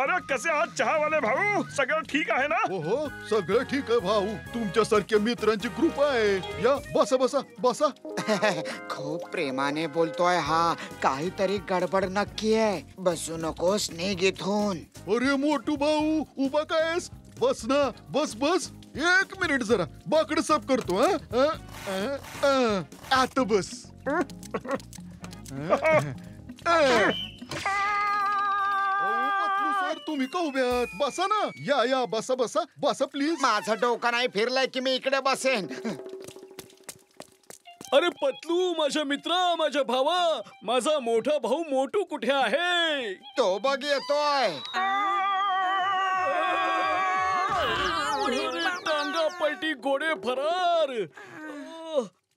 अरे कसे आहात चहावाले भाऊ? सगळं ठीक आहे ना? हो सगळं ठीक आहे भाऊ. तुमच्यासारख्या मित्रांची कृपा आहे. या बसा बसा बसा. खूप प्रेमाने बोलतोय हा. काहीतरी गडबड नक्की आहे. बसू नकोस, निघ इथून. अरे मोठू भाऊ उभा कायस? बस ना, बस बस. 1 मिनिट जरा बाकड साफ करतो. आता बस. सर तुम्ही का उभे आहात? बसा ना. या बसा बसा बसा प्लीज. माझं डोकं नाही फिरलंय की मी इकडे बसेन. अरे पतलू, माझ्या मित्रा, माझ्या भावा, माझा मोठा भाऊ मोटू कुठे आहे? तो बघ येतोय. टांगा पलटी, घोडे फरार.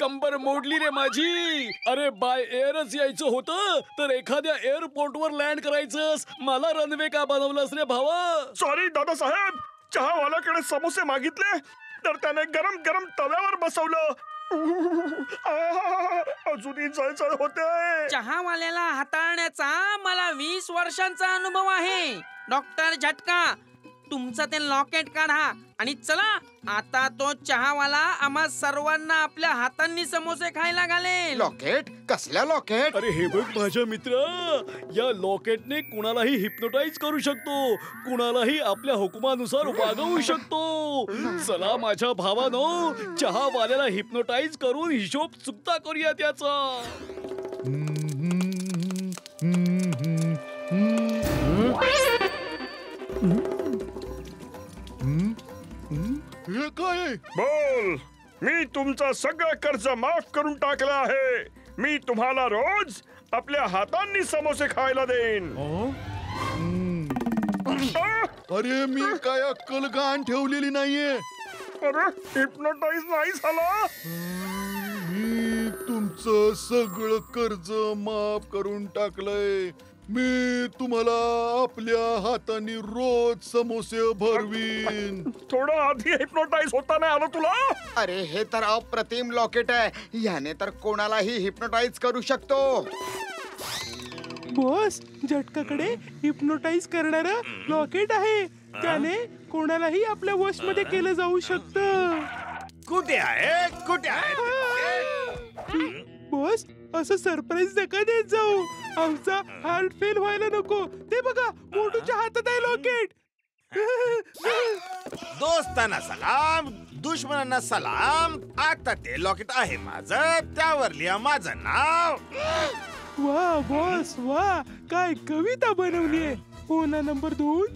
कंबर मोडली रे माझी. अरे बाय एअरच यायचं होतं तर एखाद्या एअरपोर्ट वर लँड करायचंस. मला रनवे का बनवलंस रे भावा? सॉरी दादासाहेब, चहावाल्याकडे समोसे मागितले तर त्याने गरम गरम तव्यावर बसवलं. अजूनही जळजळ होते. चहावाल्याला हाताळण्याचा मला 20 वर्षांचा अनुभव आहे. डॉक्टर झटका, तुमचं ते लॉकेट काढा आणि चला. आता तो चहावाला आम्हा सर्वांना आपल्या हातांनी समोसे खायला घालेल. लॉकेट? कसल्या लॉकेट? अरे हे बघ माझ्या मित्रा, या लॉकेटने कुणालाही हिप्नोटाइज करू शकतो, कुणालाही आपल्या हुकुमानुसार वागवू शकतो. चला माझ्या भावानो, चहावाल्याला हिप्नोटाइज करून हिशोब चुकता करूया त्याचा. हे काय? बोल. मी तुमचं सगळं कर्ज माफ करून टाकलं आहे. मी तुम्हाला रोज आपल्या हातांनी समोसे खायला देईन. अरे मी काय अक्कल गहाण ठेवलेली नाहीये. अरे हिप्नोटाइज नाही झाला. मी तुमचं सगळं कर्ज माफ करून टाकलंय. मी तुम्हाला आपल्या हाताने रोज समोसे भरवीन. थोडं आधी हिप्नोटाइज होता नाही आलं तुला? अरे हे तर अप्रतिम लॉकेट आहे. याने तर कोणालाही हिप्नोटाइज करू शकतो. बॉस, झटकाकडे हिप्नोटाइज करणारं लॉकेट आहे. त्याने कोणालाही आपल्या वश मध्ये केलं जाऊ शकतं. कुठे आहे? कुठे आहे? बॉस, असं सरप्राईज नका देत जाऊ. आमचा हार्ट फेल व्हायला नको. ते बघा, मोटूच्या हातात आहे लॉकेट. दोस्तांना सलाम, दुश्मनांना सलाम. आता ते लॉकेट आहे माझं, त्यावर लिहा माझं नाव. वा बॉस वा, काय कविता बनवलीये. हो ना नंबर 2.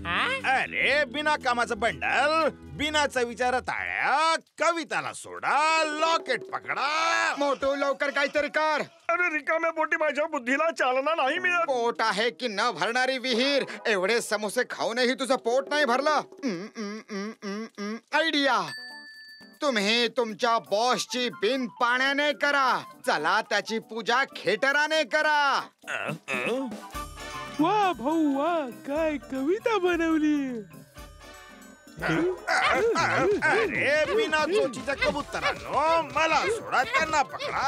अरे बिना कामाचं बंडल, बिनाचा विचार टाळ्या. कविताला सोडा, लॉकेट पकडा. मोटू लवकर काहीतरी कर. अरे रिकाम्या पोटी माझ्या बुद्धीला चालना नाही मिळत. पोट आहे की न भरणारी विहीर. एवढे समोसे खाऊनही तुझं पोट नाही भरलं. आयडिया. तुम्ही तुमच्या बॉसची बिन पाण्याने करा. चला त्याची पूजा खेटराने करा. वा भाऊ वा, काय कविता बनवली. अरे बिना चोचीच्या कबुतरांनो, मला सोडा, त्यांना पकडा.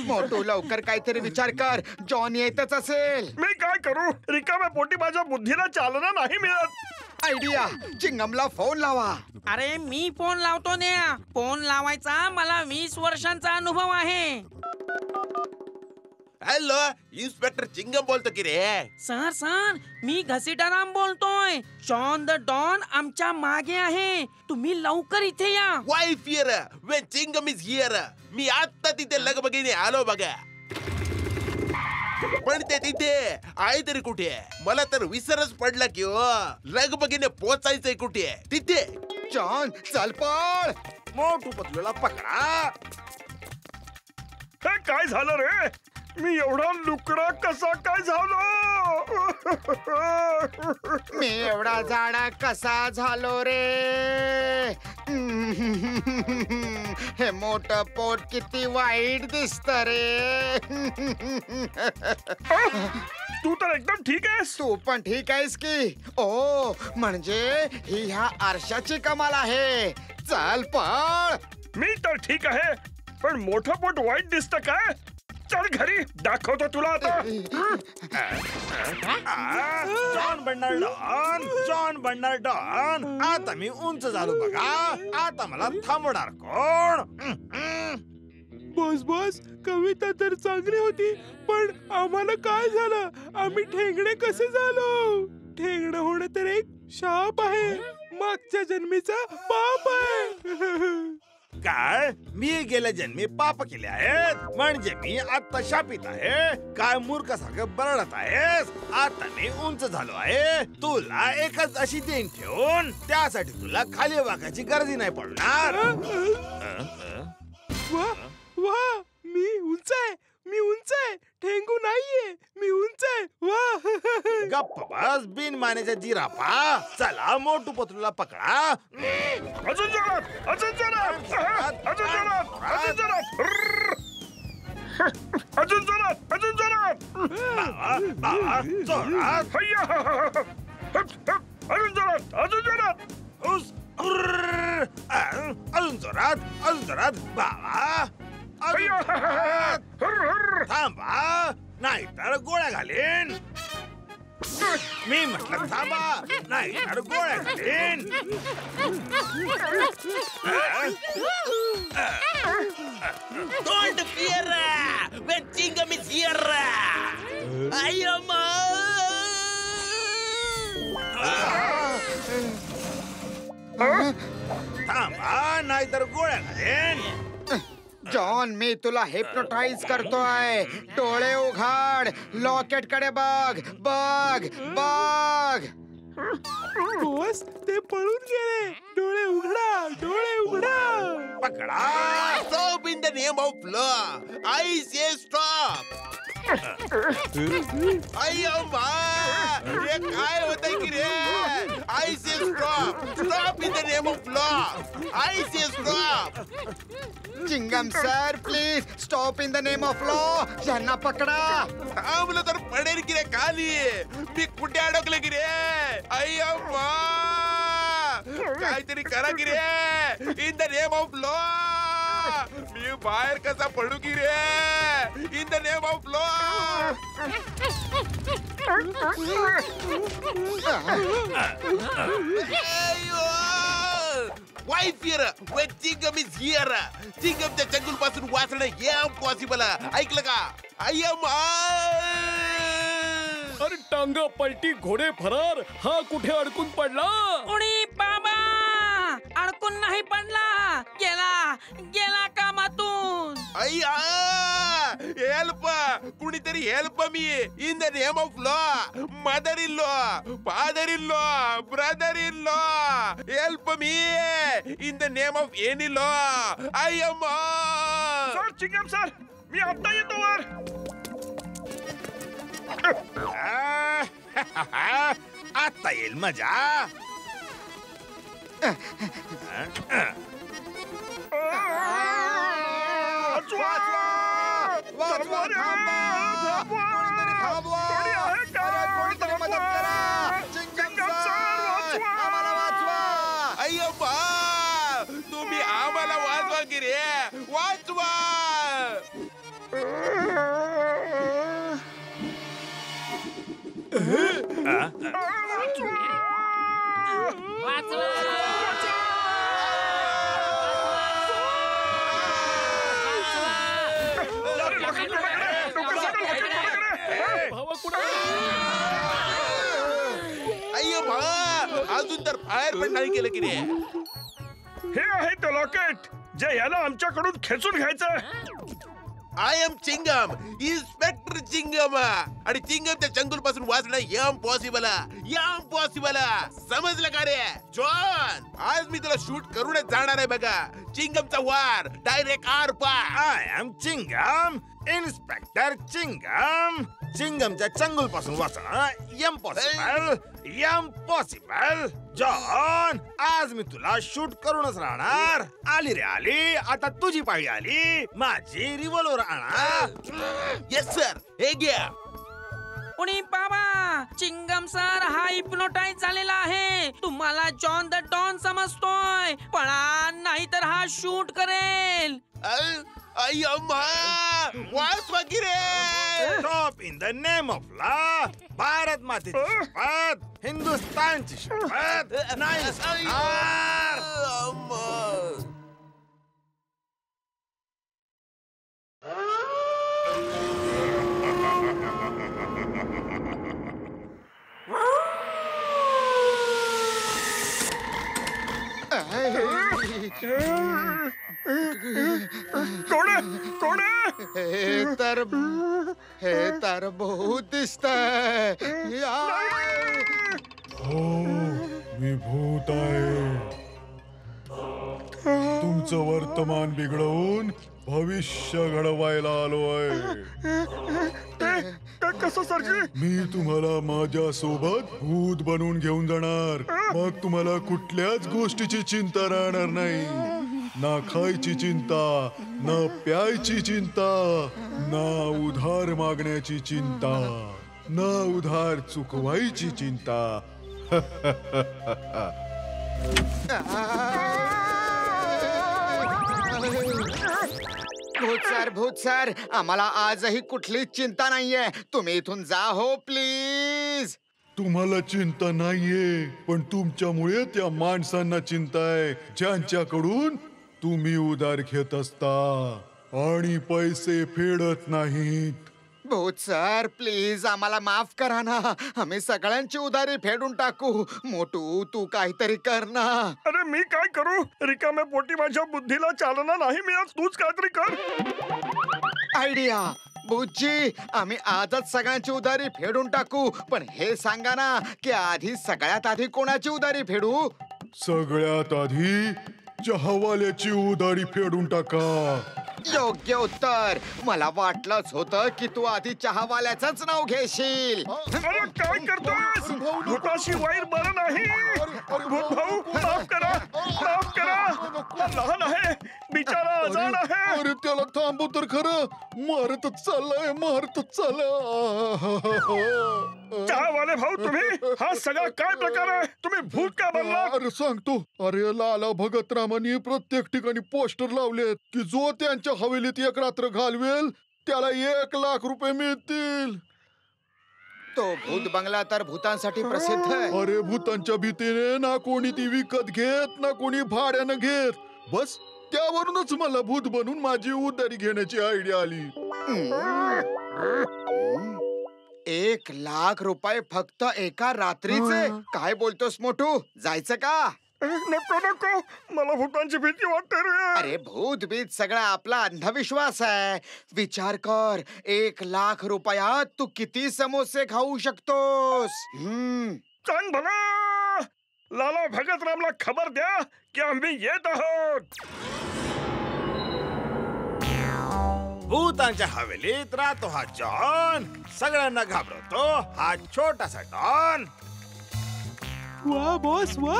मोटू लवकर काहीतरी विचार कर. जॉन येतच असेल. मी काय करू? रिकाम्या पोटी माझ्या बुद्धीला चालना नाही मिळत. आयडिया. चिंगमला फोन लावा. अरे मी फोन लावतो ने. फोन लावायचा मला 20 वर्षांचा अनुभव आहे. हॅलो, इन्स्पेक्टर चिंगम बोलतो की रे? सर मी घसीटाराम बोलतोय. जॉन द डॉन आमच्या मागे आहे. तुम्ही लवकर इथे या. Why fear when Chingam is here. मी आता तिथे लगबगीने आलो बघा. पण ते तिथे आहे तरी कुठे? मला तर विसरच पडला की हो. लगबगीने पोचायचंय कुठे? तिथे. जॉन चल पळ. मोठू पतलूला पकडा. हे काय झालं रे? मी एवढा लुकडा कसा काय झालो? मी एवढा जाडा कसा झालो रे? हे मोठं पोट किती वाईट दिसत रे. तू तर एकदम ठीक आहेस. तू पण ठीक आहेस की? ओ म्हणजे ही ह्या आरशाची कमाल आहे. चल पळ. मी तर ठीक आहे, पण मोठं पोट वाईट दिसतं काय? चल घरी दाखवतो तुला आता. जॉन बनणार डॉन, जॉन बनणार डॉन. आता मी उंच झालो बघा. आता मला थांबवणार कोण? बॉस बॉस, कविता तर चांगली होती, पण आम्हाला काय झालं? आम्ही ठेंगणे कसे झालो? ठेंगणं होणं तर एक शाप आहे, मागच्या जन्मीचा पाप आहे. काय मी गेल्या जन्मी पाप केले आहेत म्हणजे मी आता शापित आहे? काय मूर्खासारखं बरडत आहेस? आता मी उंच झालो आहे. तुला एकच अशी देण ठेवून त्यासाठी तुला खाली वागायची गरज नाही पडणार. वा वा, मी उंच आहे, मी उंच आहे, ठेंगू नाहीये, मी उंच आहे. वा. गप्प बस बिन मानेच्या जिराफा. चला मोठू पत्रूला पकडा. अजून जोरात, अजून जोरात, अजून जोरात, अजून जोरात, अजून जोरात, अजून जोरात. बाबा, जोरात. हैया. अजून जोरात, अजून जोरात. हुस, हुर्र. अजून जोरात, अजून जोरात. बाबा, अजून जोरात. थांबा नाहीतर गोळ्या घालीन. मी म्हटलं थांबा नाहीतर गोळ्या घालीन. Don't fear when Chingam is here. I am. थांबा नाहीतर गोळ्या घालीन. जॉन, मी तुला हिप्नोटाइज करतोय. डोळे उघाड, लॉकेट कडे बघ, बघ, बघ. बॉस, ते पळून गेले. डोळे उघडा, डोळे उघडा. पकडा. Stop in the name of law. I say stop. हे काय होतंय की रे? I say stop. Stop in the name of law. I say stop. Chingam sir, please stop in the name of law. यांना पकडा. थांबलं तर पडेल की रे खाली. मी कुठे अडकले की रे? अय्या, काहीतरी करा की रे. In the name of law. मी बाहेर कसा पडू की रे? In the name of law. Why fear when Chingam is here? Chingamच्या जंगल पासून वाचणं इम्पॉसिबल. ऐकलं का? I am. अरे टांगा पलटी, घोडे फरार. हा कुठे अडकून पडला? उडी बाबा, अडकून नाही पडला, गेला गेला कामातून. अय्या, हेल्प. कुणीतरी help me. In the name of law. Mother in law, father in law, brother in law. Help me. In the name of any law. I am. Sir, Chingam sir, मी आता येतो वर. आता येईल मजा. वाचवा, थांबा. कोणीतरी थांबवा. अरे, कोणीतरी मदत करा. चिंगम सर, आम्हाला वाचवा. अय्या, तुम्ही आम्हाला वाचवा की रे. वाचवा. अजून तर बाहेर पण नाही केलं की रे. हे आहे ते लॉकेट जे याला आमच्याकडून खेचून घ्यायचं. I am Chingam, inspector Chingam. आणि चिंगमच्या जंगल पासून वाचणं इम्पॉसिबल. इम्पॉसिबल. समजलं का रे? जॉन, आज मी तुला शूट करूनच जाणार आहे बघा. चिंगमचा वार डायरेक्ट आर पार. I am Chingam, inspector Chingam. चिंगमच्या चंगुल पासून वाचणं इम्पॉसिबल. इम्पॉसिबल. जॉन, आज मी तुला शूट करूनच राहणार. आली रे आली. आता तुझी पाळी आली. माझी रिव्हॉल्वर आणा. येस सर, हे घ्या. उडी बाबा, चिंगम सर हा हिप्नोटाइज झालेला आहे. तुम्हाला जॉन द डॉन समजतोय. पळा, नाहीतर हा शूट करेल. अय्यम्मा वास वगैरे stop in the name of law. Bharat मातेची शपथ, हिंदुस्तानची शपथ नाही सोडणार. कोण आहे? कोण आहे? हे तर भूत दिसतंय. हो, मी भूत आहे. तुमचं वर्तमान बिघडवून भविष्य घडवायला आलोय. कसं सरजी? मी तुम्हाला माझ्या सोबत भूत बनवून घेऊन जाणार. मग तुम्हाला कुठल्याच गोष्टीची चिंता राहणार नाही. ना खायची चिंता, ना प्यायची चिंता, ना उधार मागण्याची चिंता, ना उधार चुकवायची चिंता. भूत सर, आम्हाला आजही कुठलीच चिंता नाहीये. तुम्ही इथून जा हो प्लीज. तुम्हाला चिंता नाहीये, पण तुमच्यामुळे त्या माणसांना चिंता आहे ज्यांच्याकडून तुम्ही उधार घेत असता आणि पैसे फेडत नाहीत. भूत सर प्लीज आम्हाला माफ करा ना. आम्ही सगळ्यांची उधारी फेडून टाकू. मोटू तू काहीतरी कर ना. अरे मी काय करू? रिकाम्या पोटी माझ्या बुद्धीला चालना नाही मिळत. तूच काहीतरी कर. आयडिया. भूतजी, आम्ही आजच सगळ्यांची उधारी फेडून टाकू. पण हे सांगा ना की आधी सगळ्यात आधी कोणाची उधारी फेडू? सगळ्यात आधी चहावाल्याची उधारी फेडून टाका. योग्य उत्तर. मला वाटलंच होतं की तू आधी चहावाल्याचंच नाव घेशील. अरे काय करतोस? भूताशी वैर बरं नाही. भूत भाऊ माफ करा, माफ करा. लहान आहे, बिचारा आजाड आहे. अरे त्याला थांबव तर खरं. मारतच चाललाय, मारतच चाललाय. चहावाले भाऊ तुम्ही, हा सगळा काय प्रकार आहे? तुम्ही भूत का बनला? अरे सांगतो. अरे लाला भगतरामांनी प्रत्येक ठिकाणी पोस्टर लावलेत की जो त्यांच्या हवेलीत एक रात्र घालवेल त्याला 1 लाख रुपये मिळतील. तो भूत बंगला तर भूतांसाठी प्रसिद्ध आहे. अरे भूतांच्या भीतीने ना कोणी ती विकत घेत ना कोणी भाड्यानं घेत. बस त्यावरूनच मला भूत बनून माझी उधारी घेण्याची आयडिया आली. 1 लाख रुपये फक्त एका रात्रीचे? काय बोलतोस मोठू? जायचं का? नको नको, मला भूतांची भीती वाटते रे. अरे भूत बीत सगळा आपला अंधविश्वास आहे. विचार कर, 1 लाख रुपयात तू किती समोसे खाऊ शकतोस? चांग भला. लाला भगतरामला खबर द्या की आम्ही येत आहोत. भूतांच्या हवेलीत राहतो हा जॉन. सगळ्यांना घाबरवतो हा छोटासा डॉन. वा बॉस वा,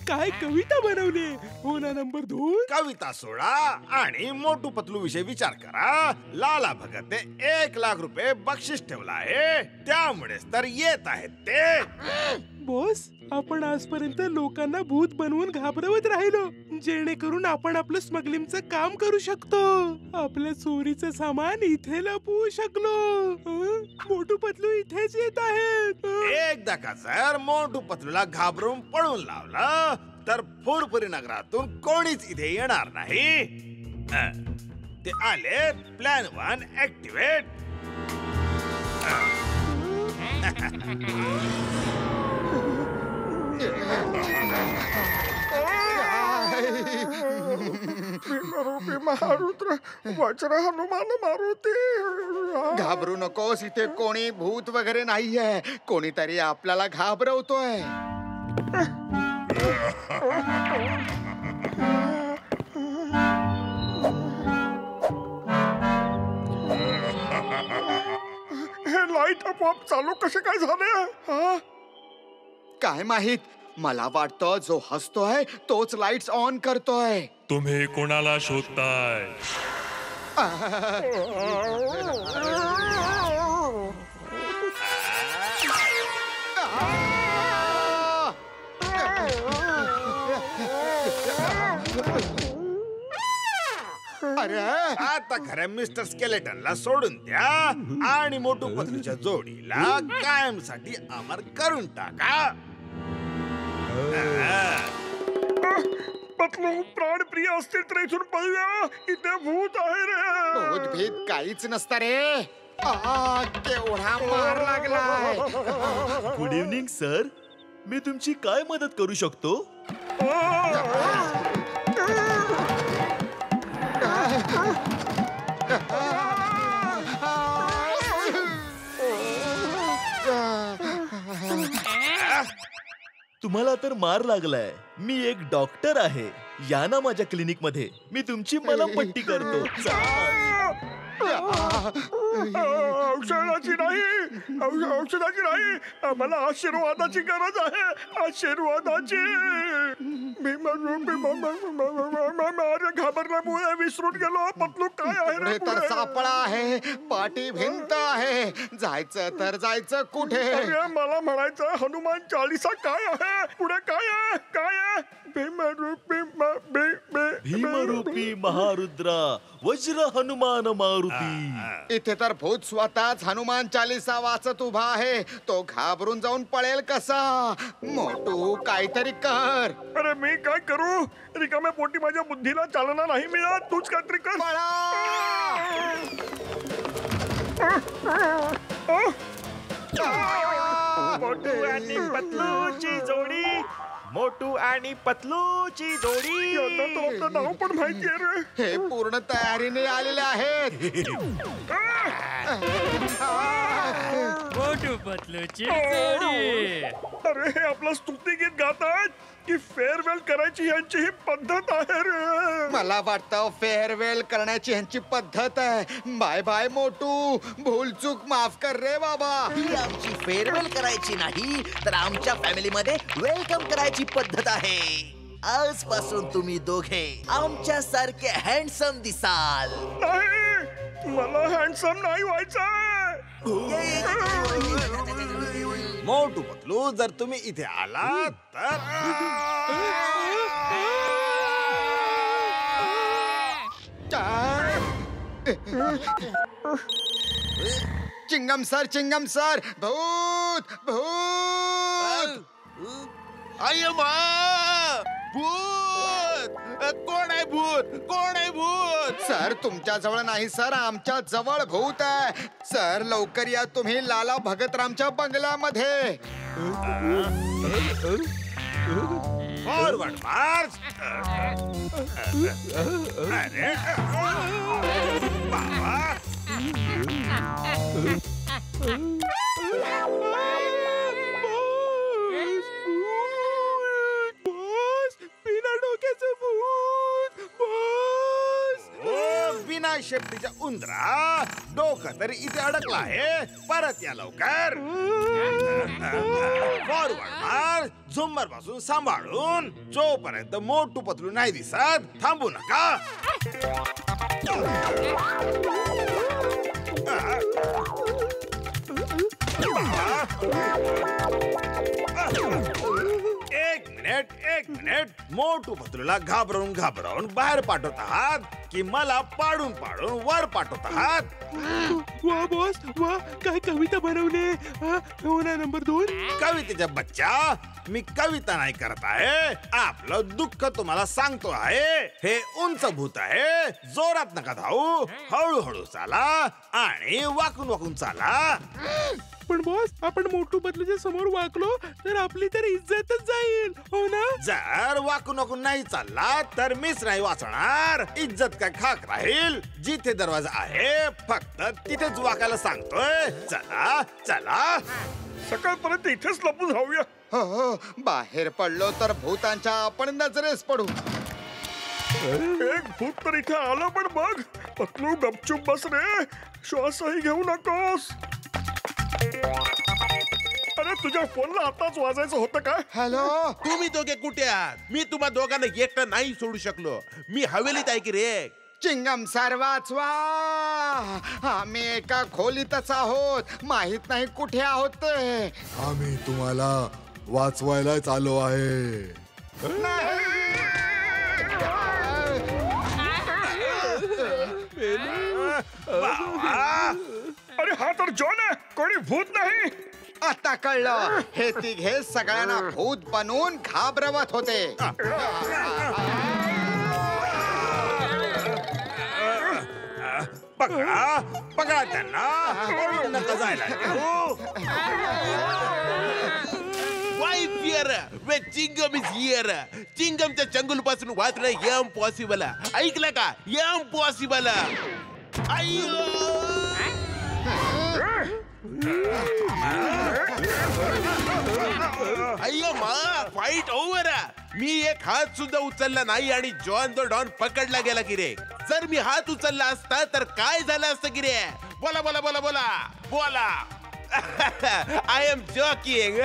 काय कविता बनवली. हो ना नंबर 2. कविता सोडा आणि मोटू पतलू विषयी विचार करा. लाला भगतने 1 लाख रुपये बक्षीस ठेवला आहे, त्यामुळेच तर येत आहेत ते. बॉस, आपण आजपर्यंत लोकांना भूत बनवून घाबरवत राहिलो, जेणेकरून आपण आपलं स्मगलिंगचं काम करू शकतो. आपल्या चोरीचं सामान इथे लपवू शकलो. मोटू पतलू इथेच येत आहेत. एकदा का जर मोटू पतलूला घाबरून पळून लावलं तर फुरफुरी नगरातून कोणीच इथे येणार नाही. ते आले. Plan 1 activate. महारुद्र वज्र हनुमान मारुती. घाबरू नकोस, इथे कोणी भूत वगैरे नाहीये. कोणीतरी आपल्याला घाबरवतोय. हे लाईट आपोआप चालू कसे काय झाले? काय माहित. मला वाटतं जो हसतोय तोच लाईट्स ऑन करतोय. तुम्ही कोणाला शोधताय? अरे आता खऱ्या मिस्टर स्केलेटनला सोडून द्या आणि मोटू पतलूच्या जोडीला कायमसाठी अमर करून टाका. पतलू प्राणप्रिय असतील तर इथून पळूया. इथे भूत आहे रे. भूतभीत काहीच नसतं रे. केवढा मार लागलाय. गुड इव्हनिंग सर, मी तुमची काय मदत करू शकतो? तुम्हाला तर मार लागलाय. मी एक डॉक्टर आहे. या ना माझ्या क्लिनिक मध्ये, मी तुमची मलमपट्टी करतो. औषधाची नाही. आम्हाला आशीर्वादाची गरज आहे. आशीर्वादाची. घाबरल्यामुळे विसरून गेलो. पतलू काय आहे पुढे तर सापळा आहे, पाठी भिंत आहे. जायचं तर जायचं कुठे? मला म्हणायचं हनुमान चालीसा काय आहे? पुढे काय आहे? काय आहे? भीमरूपी महारुद्रा वज्र हनुमान मारुती. इथे तर भूत स्वतःच हनुमान चालीसा वाचत उभा आहे. तो घाबरून जाऊन पळेल कसा? मोटू काहीतरी कर. अरे मी काय करू? रिकाम्या पोटी माझ्या बुद्धीला चालना नाही मिळत. तूच काहीतरी कर. मोटू आणि पतलूची जोडी. मोटू आणि पतलूची जोडी. आपलं नाव पण माहिती आहे रे. हे पूर्ण तयारीने आलेले आहेत. मोटू पतलूची जोडी. अरे हे आपलं स्तुतिगीत गातात की फेअरवेल करायची यांची ही पद्धत आहे रे. मला वाटतं फेअरवेल करण्याची ह्यांची पद्धत आहे. बाय बाय मोटू. भूलचूक माफ कर रे बाबा. ही आमची फेअरवेल करायची नाही तर आमच्या फॅमिली मध्ये वेलकम करायची पद्धत आहे. आजपासून तुम्ही दोघे आमच्या सारखे हँडसम दिसाल. नाही, मला हँडसम नाही व्हायचं. मोटू पतलू जर तुम्ही इथे आलात तर चिंगम सर भूत भूत. भूत. कोण आहे भूत? कोण आहे भूत? सर तुमच्या जवळ नाही सर, आमच्या जवळ भूत आहे. सर लवकर या तुम्ही लाला भगतरामच्या बंगल्यामध्ये. फॉरवर्ड मार्च. अरे बाबा. बिना डोक्याचं भूत. बिना शेपटीच्या उंदरा. डोकं तरी इथे अडकला आहे. परत या लवकर. फॉरवर्ड मार्च. झुंबर पासून सांभाळून. जोपर्यंत मोटू पतलू नाही दिसत थांबू नका. एक मिनिट. मोटू पतलूला घाबरवून बाहेर पाठवत आहात की मला पाडून वर पाठवत आहात? वा बॉस वा, काय कविता बनवले. हो ना नंबर 2. कवितेच्या बच्चा, मी कविता नाही करत आहे. आपलं दुःख तुम्हाला सांगतो आहे. हे उंच भूत आहे. जोरात नका धावू. हळूहळू चाला आणि वाकून चाला. पण बॉस आपण मोटू पतलूच्या समोर वाकलो तर आपली तर इज्जतच जाईल. हो ना? जर वाकून नाही चालला तर मीच नाही वाचणार. इज्जत काय खाक राहील. जिथे दरवाजा आहे फक्त तिथेच वाकायला सांगतोय. चला चला. सकाळपर्यंत इथेच लपून जाऊया. हो, बाहेर पडलो तर भूतांच्या आपण नजरेस पडू. एक भूत तर इथे आलं. पण बघ पतलू गपचूप बस रे. श्वासही घेऊ नकोस. अरे तुझ्या फोनला आताच वाजायचं होतं का? हॅलो. तुम्ही दोघे कुठे आहात? मी तुम्हा दोघांना एकटं नाही सोडू शकलो. मी हवेलीत आहे की रे. चिंगम सर वाचवा. आम्ही एका खोलीतच आहोत. माहित नाही कुठे आहोत ते. आम्ही तुम्हाला वाचवायलाच आलो आहे. नाही. अरे हा तर जॉन आहे, कोणी भूत नाही. आता कळलं, हे तिघे सगळ्यांना भूत बनवून घाबरवत होते. पकडा पकडा त्यांना, पळून नका जायला देऊ. Why fear when Chingam is here? चिंगमच्या चंगुल पासून वाचणं इम्पॉसिबल. ऐकलं का? इम्पॉसिबल. अय्यो मा, फाईट ओव्हर. मी एक हात सुद्धा उचलला नाही आणि जॉन द डॉन पकडला गेला की रे. जर मी हात उचलला असता तर काय झालं असतं की रे? बोला बोला बोला बोला बोला. I am joking.